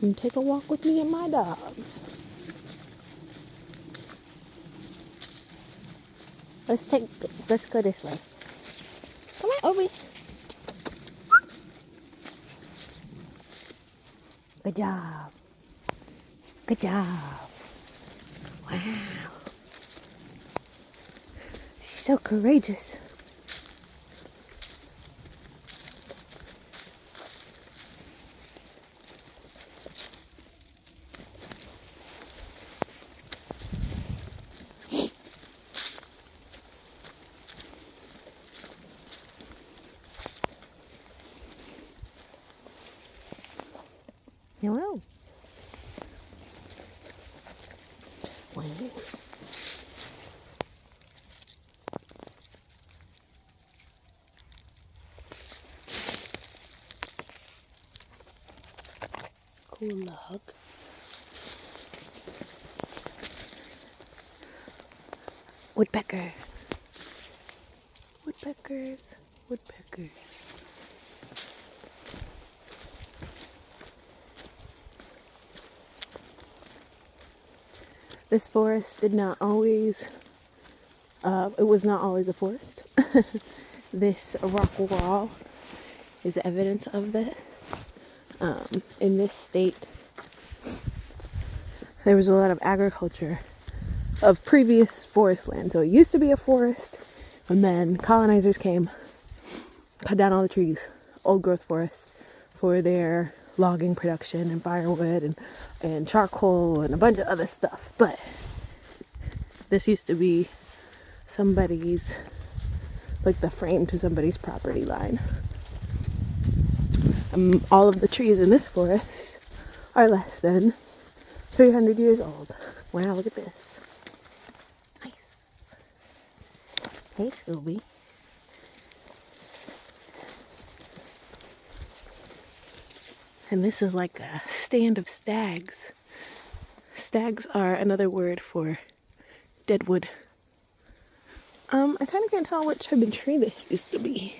and take a walk with me and my dogs. Let's go this way. Come on, Obi. Good job. Good job. Wow. She's so courageous. Hello. Wow. Cool log. Woodpecker. Woodpeckers. Woodpeckers. This forest did not always, it was not always a forest. This rock wall is evidence of that. In this state, there was a lot of agriculture of previous forest land. So it used to be a forest, and then colonizers came, cut down all the trees, old growth forests, for their logging production and firewood and charcoal and a bunch of other stuff. But this used to be somebody's, like the frame to somebody's property line. All of the trees in this forest are less than 300 years old. Wow, look at this. Nice. Hey, Scooby. And this is like a stand of stags. Stags are another word for dead wood. I kind of can't tell which type of tree this used to be.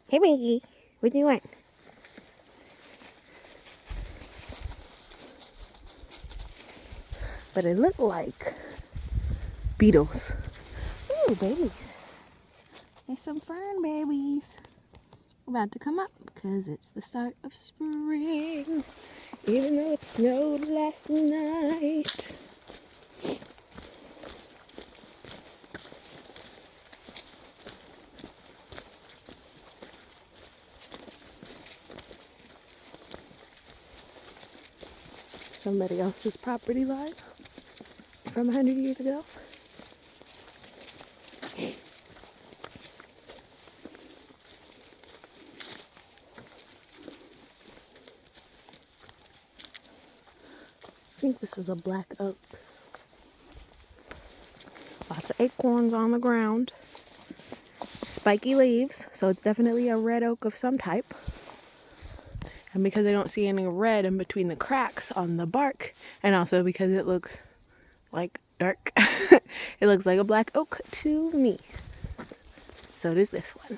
Hey, Maggie. What do you want? But it looked like beetles. Ooh, babies. There's some fern babies about to come up because it's the start of spring, even though it snowed last night. Somebody else's property line from 100 years ago. I think this is a black oak. Lots of acorns on the ground. Spiky leaves, so it's definitely a red oak of some type. And because I don't see any red in between the cracks on the bark, and also because it looks like dark, it looks like a black oak to me. So does this one.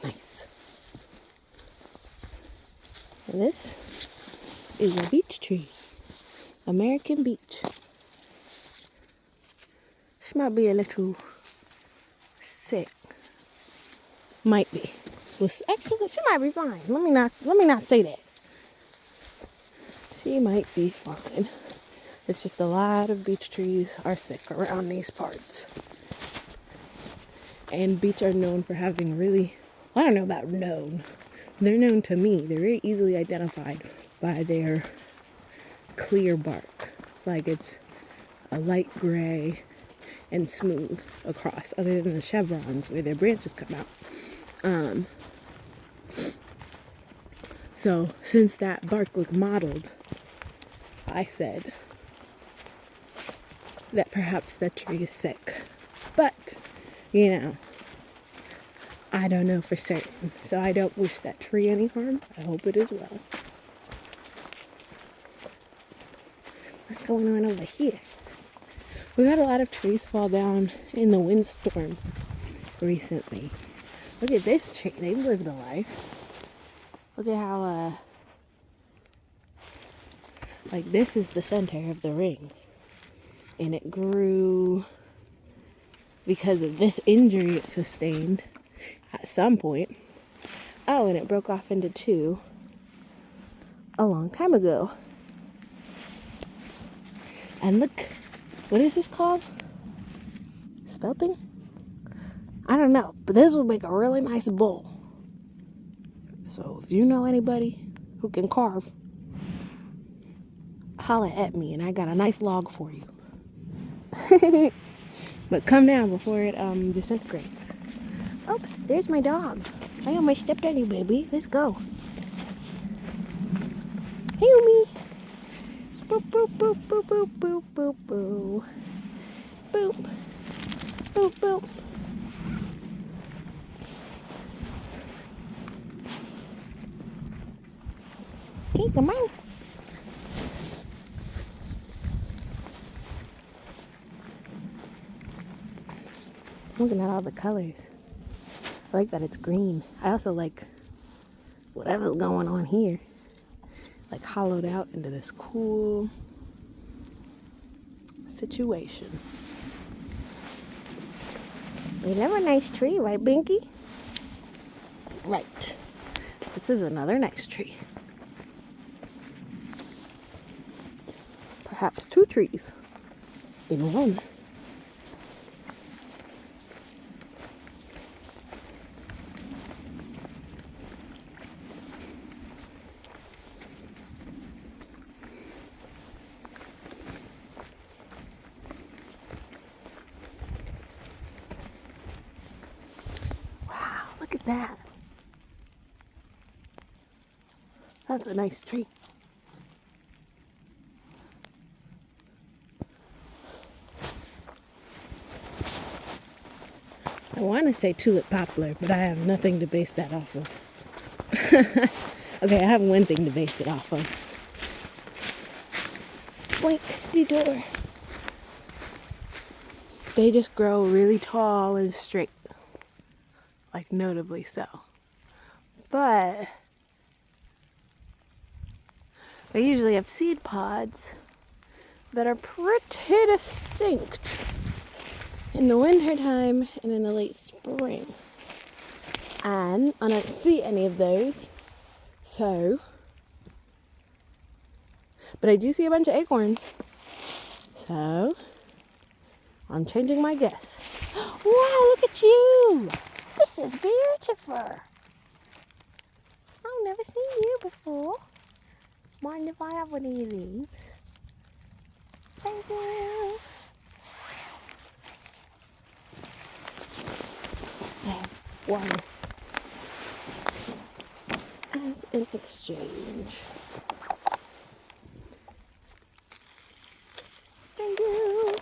Nice. And this is a beech tree. American beech. She might be a little sick. Might be. Well, actually, she might be fine. Let me not say that. She might be fine. It's just a lot of beech trees are sick around these parts. And beech are known for having really, I don't know about known. They're known to me. They're very easily identified by their clear bark. Like it's a light gray and smooth across, other than the chevrons where their branches come out. So since that bark looked mottled, I said that perhaps that tree is sick. But, you know, I don't know for certain. So I don't wish that tree any harm. I hope it is well. What's going on over here? We've had a lot of trees fall down in the windstorm recently. Look at this tree. They've lived a life. Look at how, like this is the center of the ring. And it grew because of this injury it sustained at some point. Oh, and it broke off into two a long time ago. And look, what is this called? Spalting? I don't know, but this will make a really nice bowl. So if you know anybody who can carve, holla at me and I got a nice log for you. But come down before it disintegrates. Oops, there's my dog. I almost stepped on you, baby. Let's go. Hey, me. Boop, boop, boop, boop, boop, boop, boop, boop. Boop. Boop, boop. Hey, come on. Looking at all the colors. I like that it's green. I also like whatever's going on here. Like hollowed out into this cool situation. We have a nice tree, right, Binky? Right. This is another nice tree. Perhaps two trees in one. Look at that. That's a nice tree. I want to say tulip poplar, but I have nothing to base that off of. Okay, I have one thing to base it off of. Boink, the door. They just grow really tall and straight. Like notably so. But they usually have seed pods that are pretty distinct in the winter time and in the late spring. And I don't see any of those. So, but I do see a bunch of acorns. So, I'm changing my guess. Wow, look at you! This is beautiful. I've never seen you before. Mind if I have one of these? Thank you. I have one as an exchange. Thank you.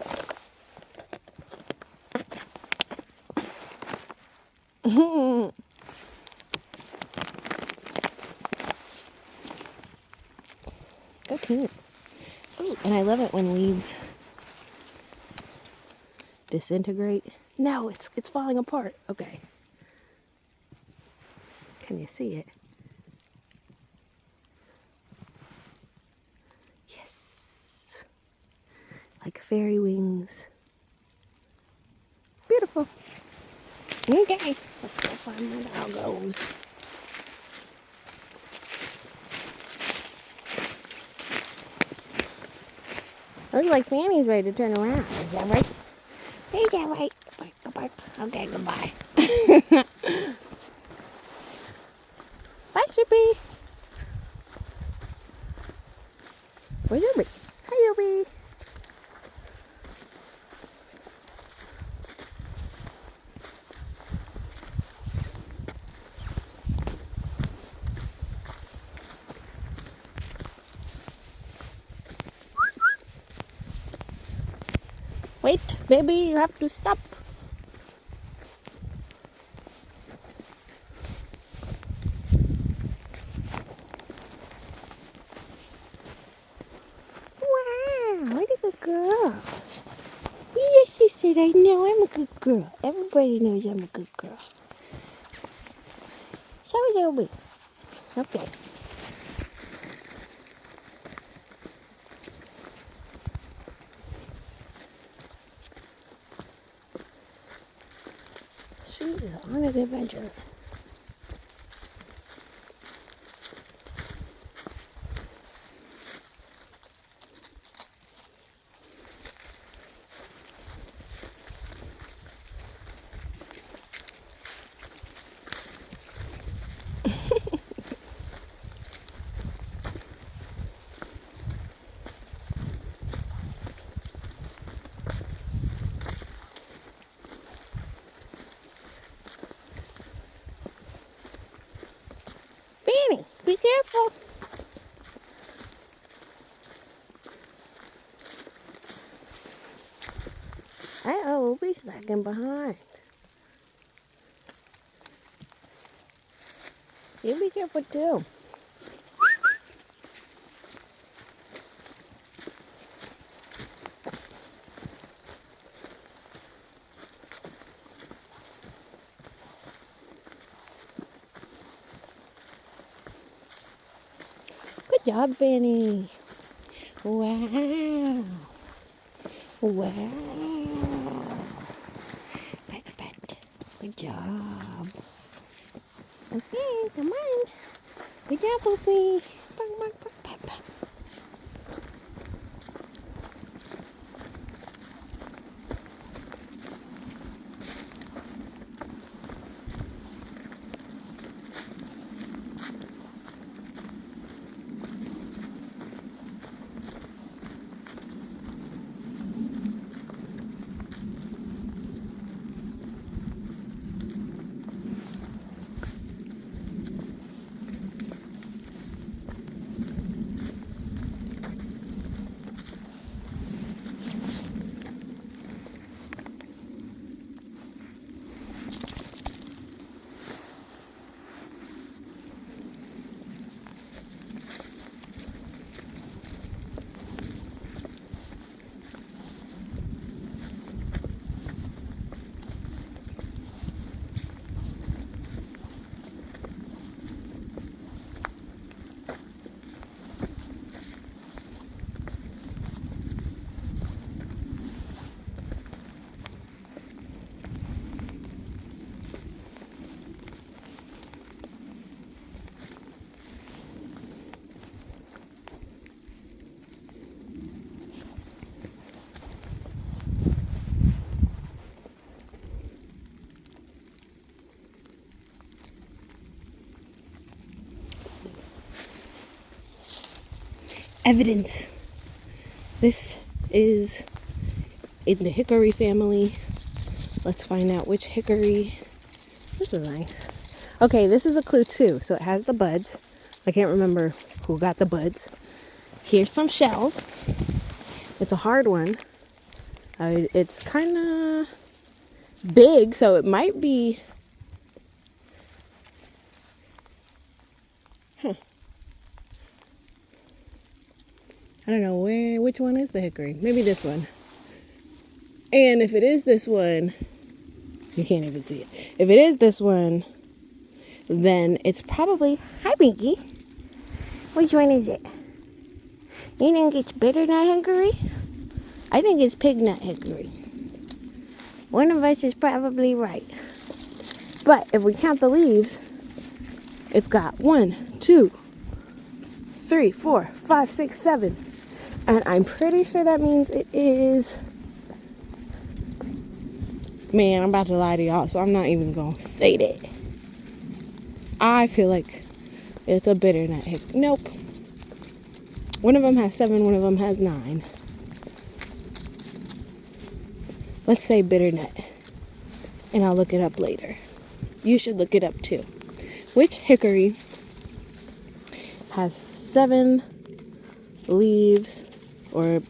Go cute. Ooh, and I love it when leaves disintegrate. No, it's falling apart. Okay. Can you see it? Yes. Like fairy wings. Beautiful. Okay, let's go find my doggos. Looks like Fanny's ready to turn around. Is that right? Is that right? Goodbye. Okay, goodbye. Bye, Snoopy. Where's Ruby? Hi, Ruby. Wait, baby, you have to stop. Wow, look at the girl. said, I know I'm a good girl. Everybody knows I'm a good girl. So is Obi. Okay. She is on an adventure. Fanny, be careful. Uh-oh, Obi's lagging behind. You be careful too. Good job, Fanny. Wow. Wow. Pat, pat. Good job. Okay, come on. Good job, Obi. Bang, bang, bang, pat, pat. Evidence. This is in the hickory family. Let's find out which hickory. This is nice. Okay, this is a clue too. So it has the buds. I can't remember who got the buds. Here's some shells. It's a hard one. It's kind of big, so it might be. I don't know which one is the hickory. Maybe this one. And if it is this one, you can't even see it. If it is this one, then it's probably, hi Pinky. Which one is it? You think it's bitternut hickory? I think it's pignut hickory. One of us is probably right. But if we count the leaves, it's got 1, 2, 3, 4, 5, 6, 7. And I'm pretty sure that means it is... Man, I'm about to lie to y'all, so I'm not even going to say that. I feel like it's a bitternut hickory. Nope. One of them has 7, one of them has 9. Let's say bitternut. And I'll look it up later. You should look it up too. Which hickory has 7 leaves, or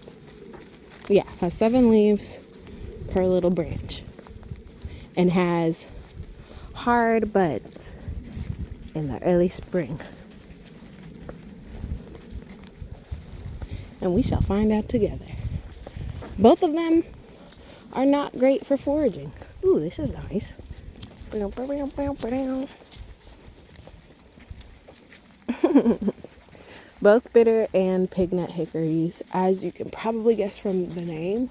yeah, has 7 leaves per little branch, and has hard buds in the early spring? And we shall find out together. Both of them are not great for foraging. Ooh, this is nice. Both bitter and pignut hickories, as you can probably guess from the name,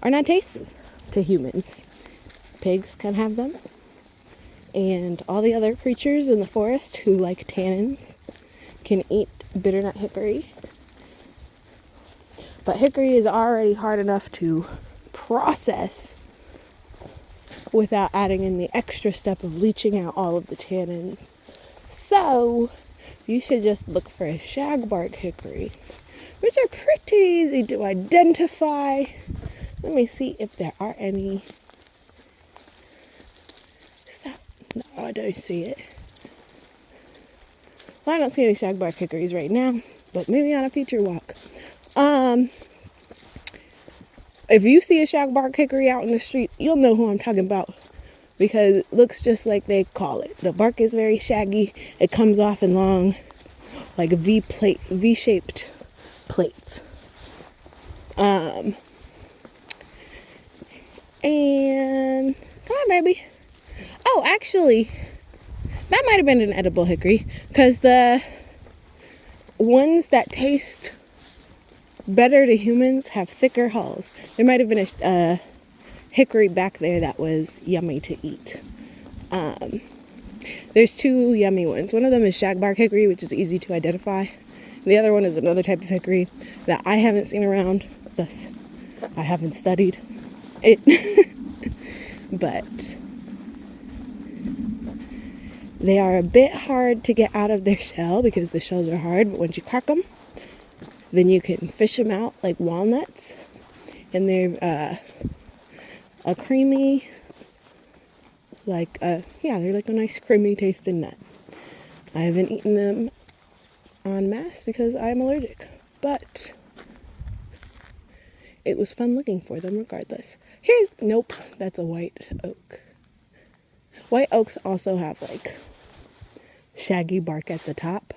are not tasty to humans. Pigs can have them, and all the other creatures in the forest who like tannins can eat bitternut hickory. But hickory is already hard enough to process without adding in the extra step of leaching out all of the tannins. So you should just look for a shagbark hickory, which are pretty easy to identify. Let me see if there are any. No, I don't see it. Well, I don't see any shagbark hickories right now, but maybe on a future walk. If you see a shagbark hickory out in the street, you'll know who I'm talking about, because it looks just like they call it. The bark is very shaggy. It comes off in long, like V-shaped plates. And come on, baby. Oh, actually, that might have been an edible hickory, because the ones that taste better to humans have thicker hulls. There might have been a hickory back there that was yummy to eat. There's two yummy ones. One of them is shagbark hickory, which is easy to identify. The other one is another type of hickory that I haven't seen around, thus I haven't studied it. But they are a bit hard to get out of their shell because the shells are hard, but once you crack them, then you can fish them out like walnuts, and they're a creamy, they're like a nice creamy tasting nut. I haven't eaten them en masse because I'm allergic, but it was fun looking for them regardless. Nope, that's a white oak. White oaks also have like shaggy bark at the top,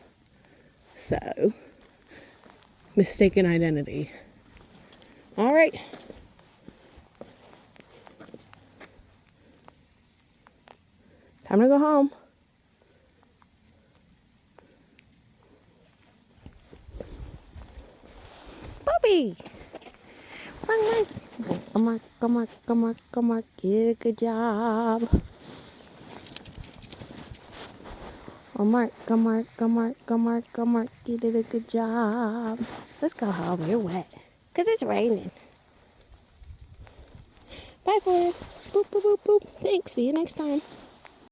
so mistaken identity. All right. Time to go home. Puppy! Come on, get a good job. Come on, you did a good job. Let's go home, you're wet. Because it's raining. Bye, Forrest. Boop, boop, boop, boop. Thanks, see you next time.